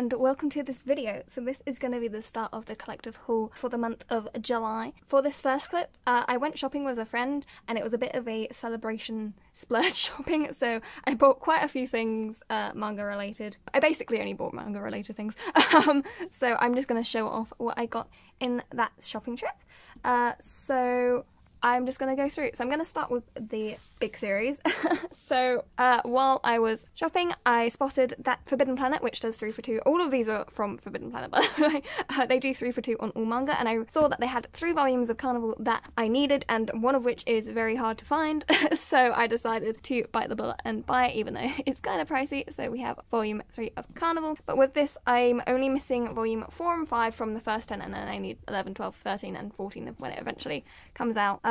and welcome to this video. So this is going to be the start of the collective haul for the month of July. For this first clip, I went shopping with a friend and it was a bit of a celebration splurge shopping, so I bought quite a few things manga related. I basically only bought manga related things, so I'm just going to show off what I got in that shopping trip. So I'm just going to go through it. So I'm going to start with the big series. So while I was shopping, I spotted that Forbidden Planet, which does 3 for 2. All of these are from Forbidden Planet, by the way. They do 3 for 2 on all manga, and I saw that they had 3 volumes of Karneval that I needed, and one of which is very hard to find. So I decided to bite the bullet and buy it, even though it's kind of pricey. So we have volume 3 of Karneval. But with this, I'm only missing volume 4 and 5 from the first 10, and then I need 11, 12, 13, and 14 when it eventually comes out.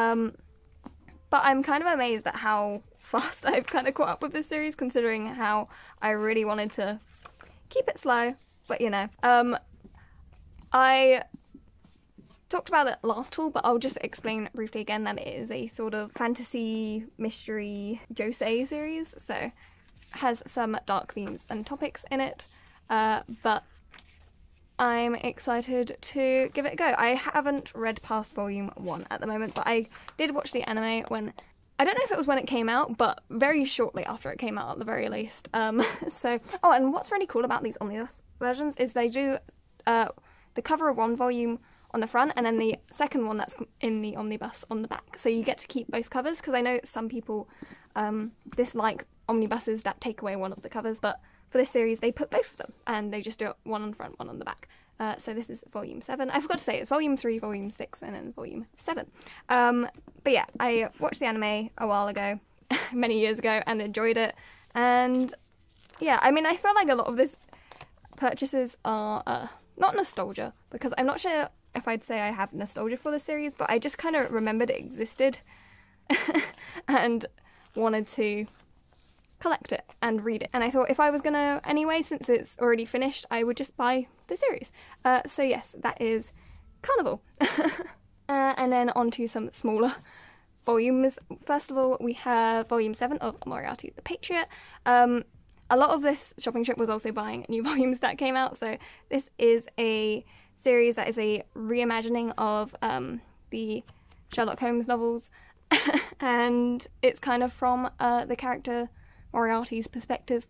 But I'm kind of amazed at how fast I've kind of caught up with this series, considering how I really wanted to keep it slow, but you know. I talked about it last haul, but I'll just explain briefly again that it is a sort of fantasy, mystery, josei series, so has some dark themes and topics in it, but I'm excited to give it a go. I haven't read past volume 1 at the moment, but I did watch the anime when, I don't know if it was when it came out, but very shortly after it came out at the very least. So, oh, and what's really cool about these omnibus versions is they do the cover of one volume on the front and then the second one that's in the omnibus on the back. So you get to keep both covers, because I know some people dislike omnibuses that take away one of the covers, but for this series, they put both of them, and they just do it one on the front, one on the back. So this is volume 7. I forgot to say, it's volume 3, volume 6, and then volume 7. But yeah, I watched the anime a while ago, many years ago, and enjoyed it. And yeah, I mean, I feel like a lot of these purchases are not nostalgia, because I'm not sure if I'd say I have nostalgia for the series, but I just kind of remembered it existed and wanted to collect it and read it, and I thought if I was gonna anyway, since it's already finished, I would just buy the series. So yes, that is Karneval. And then on to some smaller volumes. First of all, we have volume 7 of Moriarty the Patriot. A lot of this shopping trip was also buying new volumes that came out, so this is a series that is a reimagining of the Sherlock Holmes novels, and it's kind of from the character Moriarty's perspective,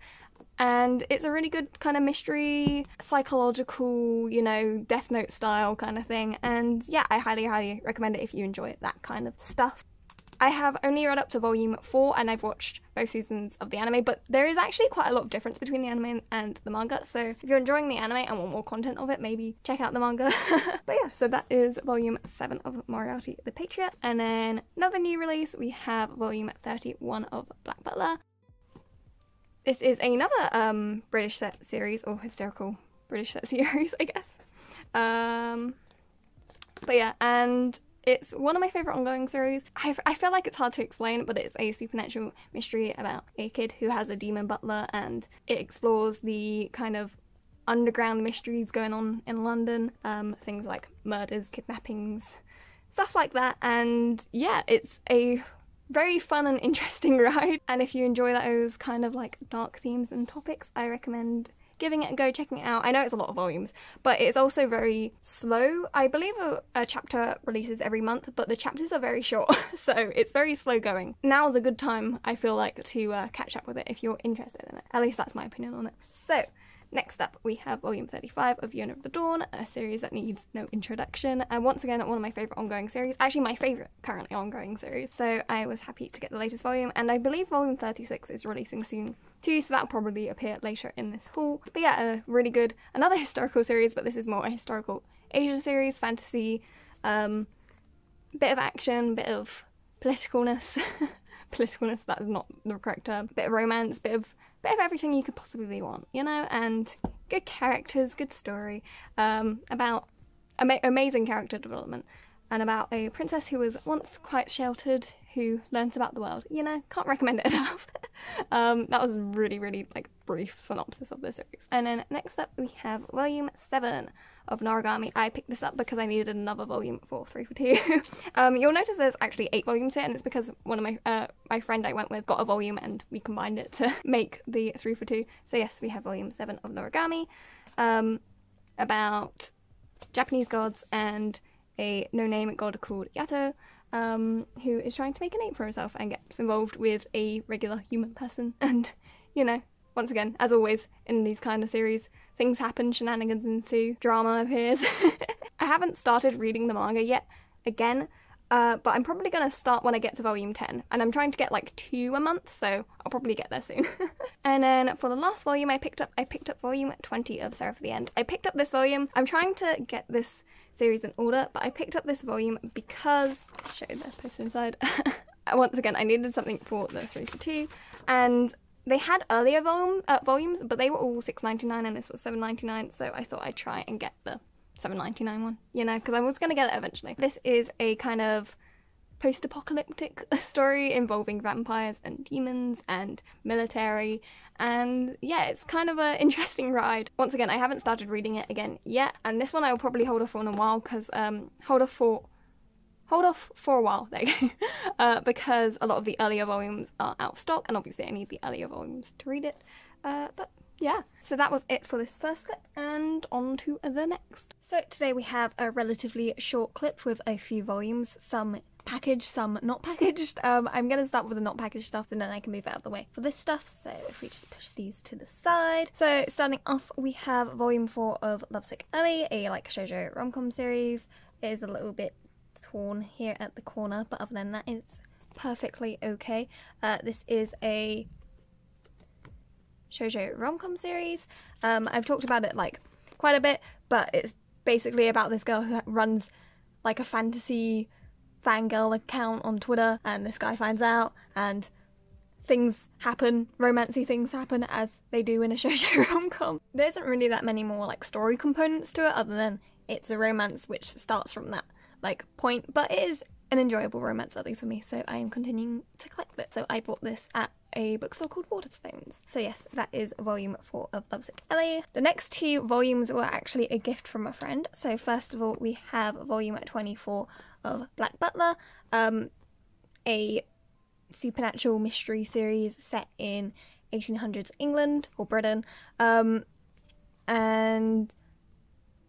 and it's a really good kind of mystery, psychological, you know, Death Note style kind of thing, and yeah, I highly recommend it if you enjoy that kind of stuff. I have only read up to volume 4 and I've watched both seasons of the anime, but there is actually quite a lot of difference between the anime and the manga, so if you're enjoying the anime and want more content of it, maybe check out the manga. But yeah, so that is volume 7 of Moriarty the Patriot, and then another new release, we have volume 31 of Black Butler. This is another British set series, or historical British set series, I guess. But yeah, and it's one of my favourite ongoing series. I feel like it's hard to explain, but it's a supernatural mystery about a kid who has a demon butler, and it explores the kind of underground mysteries going on in London. Things like murders, kidnappings, stuff like that, and yeah, it's a very fun and interesting ride, and if you enjoy those kind of like dark themes and topics, I recommend giving it a go, checking it out. I know it's a lot of volumes, but it's also very slow. I believe a chapter releases every month, but the chapters are very short, so it's very slow going. Now's a good time, I feel like, to catch up with it if you're interested in it. At least that's my opinion on it. So, next up, we have volume 35 of Yona of the Dawn, a series that needs no introduction, and once again, one of my favourite ongoing series, actually my favourite currently ongoing series, so I was happy to get the latest volume, and I believe volume 36 is releasing soon too, so that'll probably appear later in this haul. But yeah, really good, another historical series, but this is more a historical Asia series, fantasy, bit of action, bit of politicalness, politicalness, that is not the correct term, bit of romance, bit of everything you could possibly want, you know, and good characters, good story, about amazing character development, and about a princess who was once quite sheltered, who learns about the world. You know, can't recommend it enough. That was really like brief synopsis of the series. And then next up we have volume 7 of Noragami. I picked this up because I needed another volume for 3 for 2. You'll notice there's actually 8 volumes here, and it's because one of my friend I went with got a volume and we combined it to make the 3 for 2. So yes, we have volume 7 of Noragami. about Japanese gods and a no-name god called Yato, who is trying to make a name for herself and gets involved with a regular human person. And, you know, once again, as always in these kind of series, things happen, shenanigans ensue, drama appears. I haven't started reading the manga yet, again, but I'm probably going to start when I get to volume 10, and I'm trying to get like 2 a month, so I'll probably get there soon. And then for the last volume I picked up volume 20 of Seraph the End. I picked up this volume, I'm trying to get this series in order, but I picked up this volume because, I'll show you the poster inside. Once again, I needed something for the 3 to 2, and they had earlier volumes, but they were all $6.99 and this was $7.99, so I thought I'd try and get the $7.99 one, you know, because I was going to get it eventually. This is a kind of post-apocalyptic story involving vampires and demons and military, and yeah, it's kind of an interesting ride. Once again, I haven't started reading it again yet, and this one I will probably hold off on a while, because hold off for a while, there you go, because a lot of the earlier volumes are out of stock, and obviously I need the earlier volumes to read it, but yeah, so that was it for this first clip, and on to the next. So today we have a relatively short clip with a few volumes, some packaged, some not packaged. I'm going to start with the not packaged stuff, and then I can move out of the way for this stuff, so if we just push these to the side. So starting off, we have volume 4 of Lovesick Ellie, a like shoujo rom-com series. It is a little bit torn here at the corner, but other than that it's perfectly okay. This is a shoujo rom-com series. I've talked about it like quite a bit, but it's basically about this girl who runs like a fantasy fangirl account on Twitter, and this guy finds out and things happen, romancy things happen as they do in a shoujo rom-com. There isn't really that many more like story components to it other than it's a romance which starts from that like point, but it is an enjoyable romance, at least for me, so I am continuing to collect it. So I bought this at a bookstore called Waterstones. So yes, that is volume 4 of Lovesick Ellie. The next 2 volumes were actually a gift from a friend. So first of all, we have volume 24 of Black Butler, a supernatural mystery series set in 1800s England or Britain, and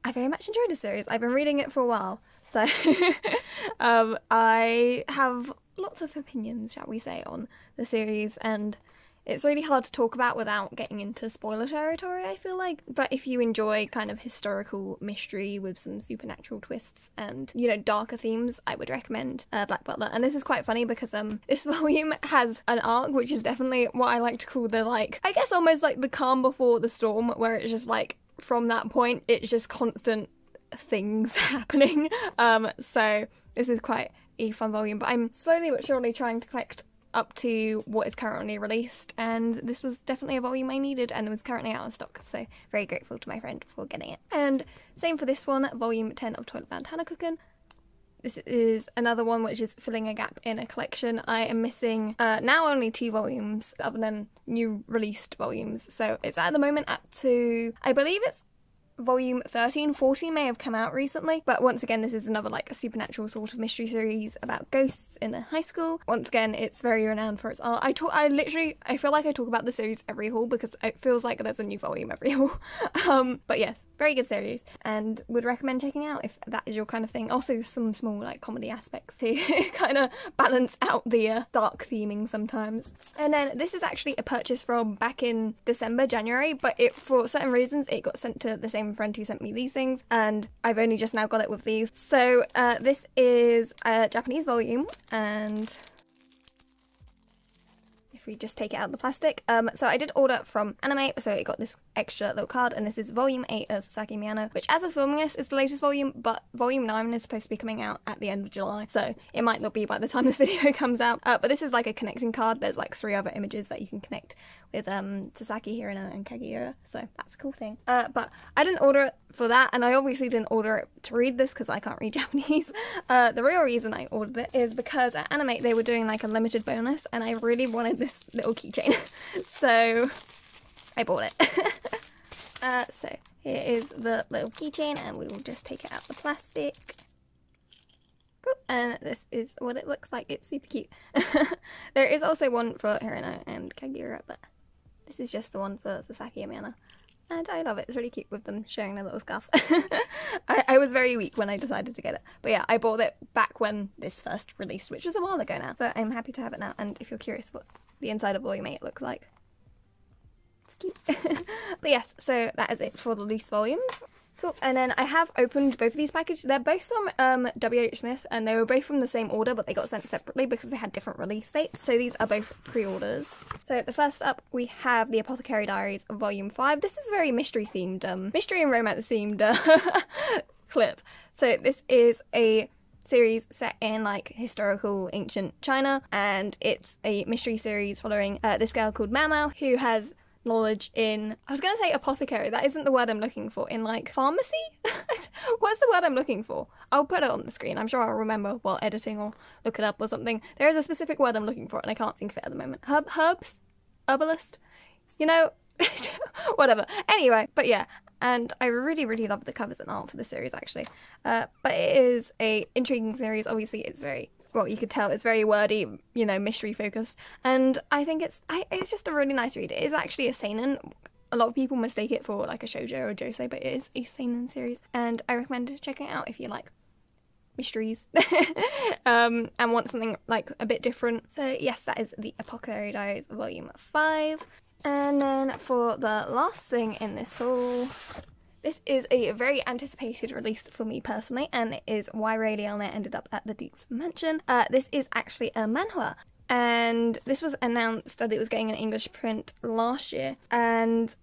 I very much enjoyed the series. I've been reading it for a while, so I have lots of opinions, shall we say, on the series, and it's really hard to talk about without getting into spoiler territory, I feel like. But if you enjoy kind of historical mystery with some supernatural twists and, you know, darker themes, I would recommend Black Butler. And this is quite funny because this volume has an arc which is definitely what I like to call the, like, I guess almost like the calm before the storm, where it's just like, from that point, it's just constant things happening. So this is quite a fun volume, but I'm slowly but surely trying to collect up to what is currently released, and this was definitely a volume I needed and it was currently out of stock, so very grateful to my friend for getting it. And same for this one, volume 10 of Toilet Bound Hanako-kun. This is another one which is filling a gap in a collection. I am missing now only 2 volumes other than new released volumes, so it's at the moment up to, I believe it's volume 13, 14 may have come out recently, but once again this is another like a supernatural sort of mystery series about ghosts in a high school. Once again, it's very renowned for its art. I feel like I talk about the series every haul because it feels like there's a new volume every haul. But yes, very good series and would recommend checking out if that is your kind of thing. Also some small like comedy aspects to kind of balance out the dark theming sometimes. And then this is actually a purchase from back in December, January, but for certain reasons it got sent to the same friend who sent me these things, and I've only just now got it with these. So this is a Japanese volume, and if we just take it out of the plastic, so I did order from Anime, so it got this extra little card, and this is volume 8 of Sasaki and Miyano, which as of filming this is the latest volume, but volume 9 is supposed to be coming out at the end of July, so it might not be by the time this video comes out. But this is like a connecting card. There's like 3 other images that you can connect with Sasaki, Hirano, and Kaguya, so that's a cool thing. But I didn't order it for that, and I obviously didn't order it to read this because I can't read Japanese. The real reason I ordered it is because at Anime they were doing like a limited bonus, and I really wanted this little keychain, so I bought it. So here is the little keychain, and we will just take it out the plastic. Cool. And this is what it looks like. It's super cute. There is also one for Hirano and Kaguya, but this is just the one for Sasaki and Miyano. and I love it. It's really cute with them sharing their little scarf. I was very weak when I decided to get it, but yeah, I bought it back when this first released, which was a while ago now, so I'm happy to have it now. And if you're curious what the inside of Volume 8 looks like, it's cute. But yes, so that is it for the loose volumes. Cool. And then I have opened both of these packages. They're both from W.H. Smith, and they were both from the same order, but they got sent separately because they had different release dates. So these are both pre-orders. So the first up, we have the Apothecary Diaries Volume 5. This is a very mystery-themed, mystery and romance-themed clip. So this is a series set in like historical ancient China, and it's a mystery series following this girl called Mao, who has knowledge in, I was going to say apothecary, that isn't the word I'm looking for, in like pharmacy? What's the word I'm looking for? I'll put it on the screen, I'm sure I'll remember while editing or look it up or something. There is a specific word I'm looking for and I can't think of it at the moment. Herbs? Herbalist? You know, whatever. Anyway, but yeah, and I really, really love the covers and art for the series actually. But it is a intriguing series. Obviously it's very, well, you could tell it's very wordy, you know, mystery focused, and I think it's just a really nice read. It is actually a seinen. A lot of people mistake it for like a shoujo or josei, but it is a seinen series, and I recommend checking it out if you like mysteries and want something like a bit different. So yes, that is the Apothecary Diaries Volume 5. And then for the last thing in this haul, this is a very anticipated release for me personally, and it is Why Raeliana Ended Up at the Duke's Mansion. This is actually a manhwa, and this was announced that it was getting an English print last year. And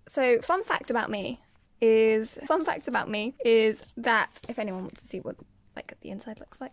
so fun fact about me is that, if anyone wants to see what like the inside looks like.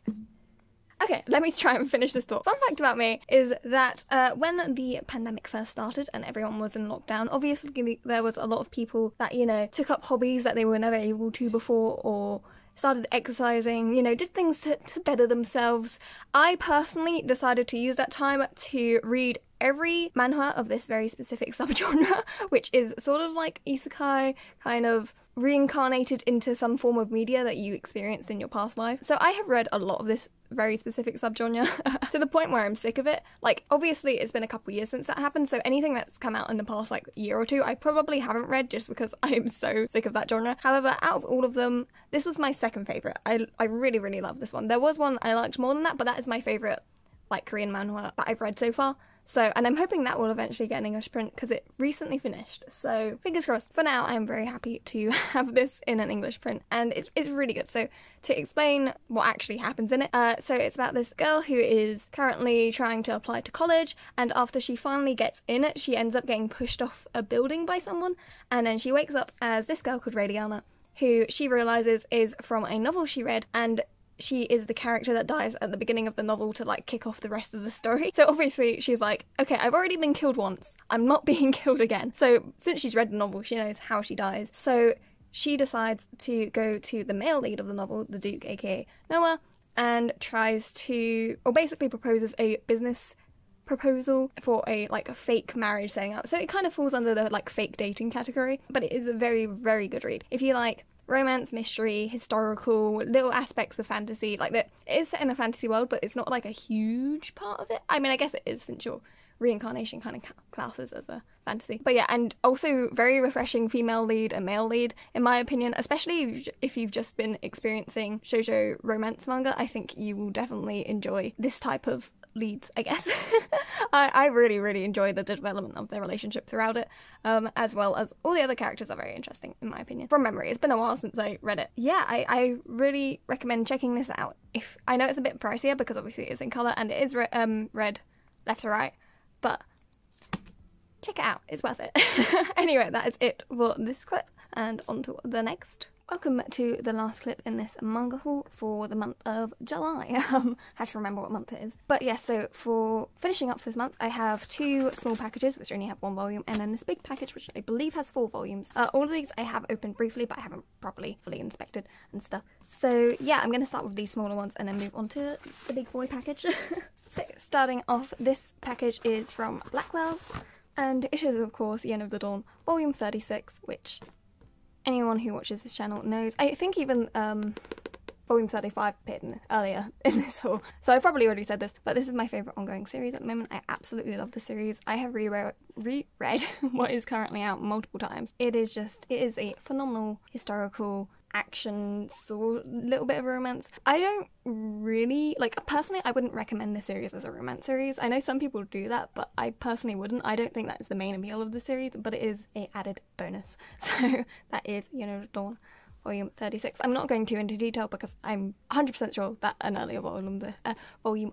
Okay, let me try and finish this thought. Fun fact about me is that when the pandemic first started and everyone was in lockdown, obviously there was a lot of people that, you know, took up hobbies that they were never able to before, or started exercising, you know, did things to better themselves. I personally decided to use that time to read every manhwa of this very specific subgenre, which is sort of like isekai, kind of reincarnated into some form of media that you experienced in your past life. So I have read a lot of this very specific subgenre to the point where I'm sick of it. Like, obviously it's been a couple years since that happened, so anything that's come out in the past like year or two I probably haven't read just because I am so sick of that genre. However, out of all of them, this was my second favourite. I really, really love this one. There was one I liked more than that, but that is my favourite like Korean manhwa that I've read so far. So, and I'm hoping that will eventually get an English print because it recently finished. So, fingers crossed. For now, I'm very happy to have this in an English print, and it's really good. So, to explain what actually happens in it, so it's about this girl who is currently trying to apply to college, and after she finally gets in it, she ends up getting pushed off a building by someone, and then she wakes up as this girl called Raeliana, who she realises is from a novel she read, and she is the character that dies at the beginning of the novel to like kick off the rest of the story. So obviously she's like, okay, I've already been killed once, I'm not being killed again. So since she's read the novel, she knows how she dies. So she decides to go to the male lead of the novel, the Duke, aka Noah, and tries to, or basically proposes a business proposal for a fake marriage setting up. So it kind of falls under the like fake dating category, but it is a very, very good read. If you like romance, mystery, historical, little aspects of fantasy, like that, it is set in a fantasy world, but it's not like a huge part of it. I mean, I guess it is since your reincarnation kind of classes as a fantasy. But yeah, and also very refreshing female lead and male lead, in my opinion, especially if you've just been experiencing shoujo romance manga. I think you will definitely enjoy this type of leads, I guess. I really, really enjoy the development of their relationship throughout it, as well as all the other characters are very interesting, in my opinion. From memory, it's been a while since I read it. Yeah, I really recommend checking this out. If I know it's a bit pricier because obviously it's in colour and it is read left to right, but check it out, it's worth it. Anyway, that is it for this clip, and on to the next. Welcome to the last clip in this manga haul for the month of July. Had to remember what month it is. But yes, so for finishing up this month, I have two small packages, which only have one volume, and then this big package, which I believe has 4 volumes. All of these I have opened briefly, but I haven't properly fully inspected and stuff. So yeah, I'm going to start with these smaller ones and then move on to the big boy package. So starting off, this package is from Blackwell's, and it is of course Yen of the Dawn, volume 36, which anyone who watches this channel knows. I think even, well, volume 35 appeared earlier in this haul, so I probably already said this, but this is my favourite ongoing series at the moment. I absolutely love the series. I have reread what is currently out multiple times. It is a phenomenal historical action, so little bit of romance. I don't really, like, personally I wouldn't recommend this series as a romance series. I know some people do that, but I personally wouldn't. I don't think that is the main appeal of the series, but it is a added bonus. So that is Yona Dawn volume 36. I'm not going too into detail because I'm 100% sure that an earlier volume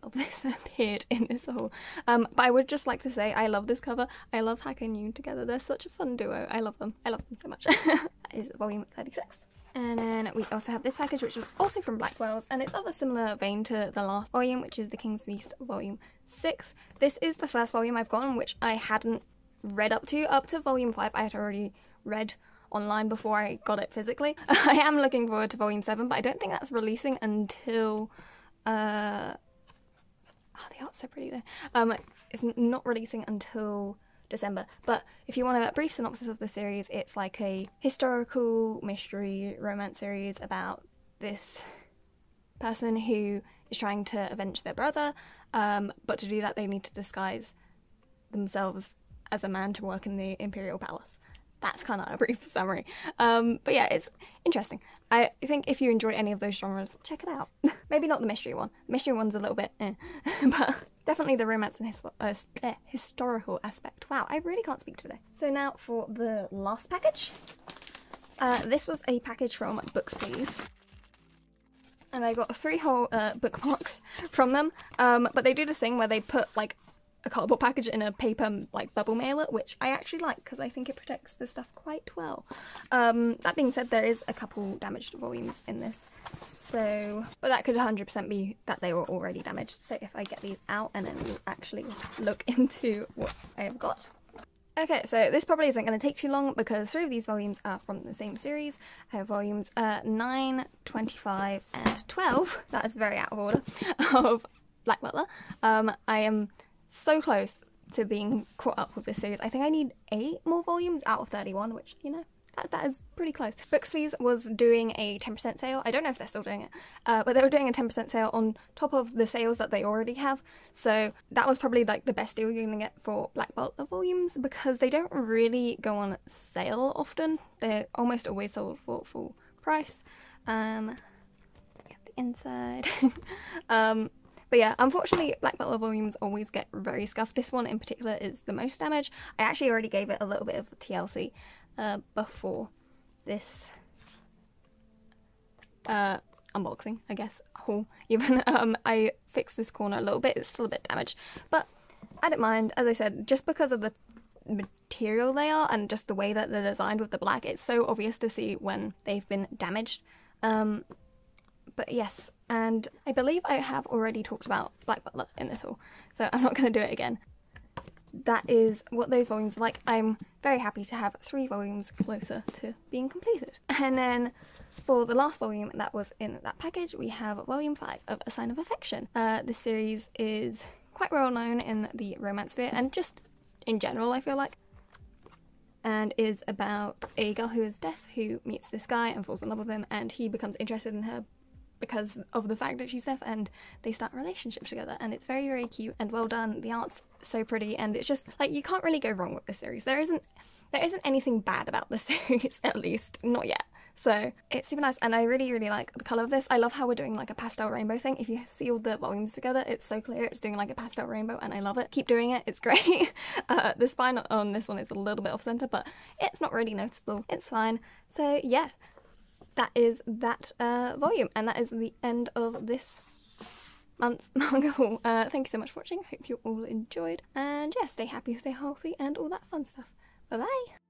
of this appeared in this haul. But I would just like to say I love this cover. I love Hanako and Miyano together. They're such a fun duo. I love them. I love them so much. That is volume 36. And then we also have this package, which was also from Blackwell's, and it's of a similar vein to the last volume, which is The King's Feast volume 6. This is the first volume I've gotten, which I hadn't read up to. Up to volume 5 I had already read online before I got it physically. I am looking forward to volume 7, but I don't think that's releasing until oh, the art's so pretty there. It's not releasing until December, but if you want a brief synopsis of the series, it's like a historical mystery romance series about this person who is trying to avenge their brother, but to do that they need to disguise themselves as a man to work in the Imperial Palace. That's kind of a brief summary. But yeah, it's interesting. I think if you enjoy any of those genres, check it out. Maybe not the mystery one. The mystery one's a little bit but definitely the romance and historical aspect. Wow, I really can't speak today. So now for the last package. This was a package from Booksplease, and I got 3 whole bookmarks from them, but they do this thing where they put like a cardboard package in a paper like bubble mailer, which I actually like because I think it protects the stuff quite well. That being said, there is a couple damaged volumes in this, so but that could 100% be that they were already damaged. So if I get these out and then we'll actually look into what I have got. Okay, so this probably isn't going to take too long because 3 of these volumes are from the same series. I have volumes 9, 25 and 12, that is very out of order, of Black Butler. I am so close to being caught up with this series. I think I need 8 more volumes out of 31, which, you know, that is pretty close. Booksplease was doing a 10% sale. I don't know if they're still doing it, but they were doing a 10% sale on top of the sales that they already have. So that was probably like the best deal you're gonna get for Black Butler volumes because they don't really go on sale often. They're almost always sold for full price. Get the inside. But yeah, unfortunately, Black Butler volumes always get very scuffed. This one in particular is the most damage. I actually already gave it a little bit of TLC before this unboxing, I guess, haul. Even I fixed this corner a little bit. It's still a bit damaged, but I don't mind. As I said, just because of the material they are and just the way that they're designed with the black, it's so obvious to see when they've been damaged. But yes, and I believe I have already talked about Black Butler in this haul, so I'm not going to do it again. That is what those volumes are like. I'm very happy to have 3 volumes closer to being completed. And then for the last volume that was in that package, we have volume 5 of A Sign of Affection. This series is quite well known in the romance sphere and just in general, I feel like, and is about a girl who is deaf who meets this guy and falls in love with him, and he becomes interested in her because of the fact that she's deaf, and they start a relationship together, and it's very, very cute and well done. The art's so pretty, and it's just like you can't really go wrong with this series. There isn't anything bad about the series, at least not yet. So it's super nice, and I really, really like the colour of this. I love how we're doing like a pastel rainbow thing. If you see all the volumes together, it's so clear. It's doing like a pastel rainbow, and I love it. Keep doing it. It's great. The spine on this one is a little bit off center, but it's not really noticeable. It's fine. So yeah. That is that volume, and that is the end of this month's manga haul. Thank you so much for watching. Hope you all enjoyed, and yeah, stay happy, stay healthy, and all that fun stuff. Bye bye!